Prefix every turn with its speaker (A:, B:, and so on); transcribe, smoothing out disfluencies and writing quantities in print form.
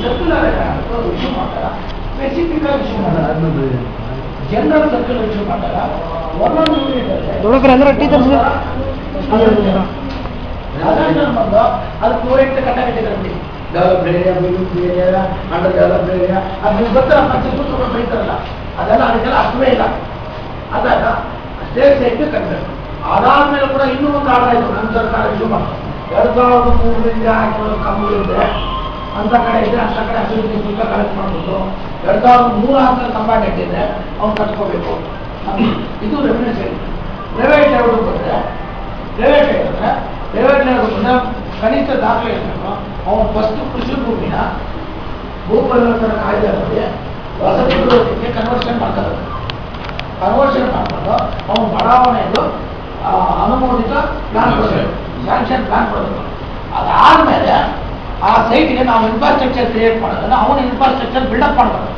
A: Circular issue ಮಾಡ್ತಾರ, specific ಆಗಿ issue ಮಾಡ್ತಾರ, ಜನರಲ್ ಸರ್ಕ್ಯುಲರ್ ಇಶ್ಯೂ ಮಾಡ್ತಾರ. ಒಂದೊಂದು ಯೂನಿಟ್ ಅದಕ್ಕೆ ಓರೆಂಟ್ ಕಟ್ಟಾಕಟ್ಟಿದ್ದಾರೆ. Developed area, middle area, under developed area, ಅದು ನಿಮ್ಗೆ ಗೊತ್ತಲ್ಲ, ಪಂಚಸೂತ್ರ ಬರೀತಾರಲ್ಲ, ಅದೆಲ್ಲ ಅದಕ್ಕೆಲ್ಲ ಅರ್ಥವೇ ಇಲ್ಲ. ಅದಾಗ ಸ್ಟೇಟ್ ಸೈಟ್ಗೆ ಕಟ್ಟಬೇಕು. ಅದಾದ್ಮೇಲೆ ಕೂಡ ಇನ್ನೂ ಒಂದು ಆರ್ಡರ್ ಆಯಿತು, ನಮ್ಮ ಸರ್ಕಾರ ಇಶ್ಯೂ ಮಾಡ್ತಾರೆ. 2003ರಿಂದ ಹಾಕಿರೋ ಕಂಬಗಳಿದ್ರೆ ಅಂತ ಕಡೆ ಇದ್ರೆ ಅಂತ ಕಡೆ ಅಭಿವೃದ್ಧಿ ಶುಲ್ಕ ಕಲೆಕ್ಟ್ ಮಾಡ್ಬೋದು. 2003 ಅಂತ ಕಂಬ ನೆಟ್ಟಿದ್ರೆ ಅವ್ನು ಕಟ್ಕೋಬೇಕು. ಇದು ರೆವಿನ್ಯೂ ಸೈಡ್. ಪ್ರೈವೇಟ್ ಲೆವೆಲ್ ಬಂದರೆ ಪ್ರೈವೇಟ್ ಲೆವೆಲ್ ಬಂದರೆ ಕನಿಷ್ಠ ದಾಖಲೆ ಇರಬೇಕು. ಅವನು ಫಸ್ಟ್ ಕೃಷಿ ಭೂಮಿನ ಭೂ ಪರಿವರ್ತನಾ ಕಾಯ್ದೆಯಲ್ಲಿ ವಸತಿ ಗೃಹಕ್ಕೆ ಕನ್ವರ್ಷನ್ ಮಾಡ್ತಾರೆ. ಕನ್ವರ್ಷನ್ ಮಾಡಿಕೊಂಡು ಅವನು ಬಡಾವಣೆಯದು ಅನುಮೋದಿತ ಪ್ಲಾನ್ ಕೊಡಬೇಕು, ಸ್ಯಾಂಕ್ಷನ್ ಪ್ಲಾನ್ ಕೊಡಬೇಕು. ಅದಾದಮೇಲೆ ಆ ಸೈಟ್ಗೆ ನಾವು ಇನ್ಫ್ರಾಸ್ಟ್ರಕ್ಚರ್ ಕ್ರಿಯೇಟ್ ಮಾಡೋದನ್ನ ಅವನು ಇನ್ಫ್ರಾಸ್ಟ್ರಕ್ಚರ್ ಬಿಲ್ಡಪ್ ಮಾಡಬೇಕು.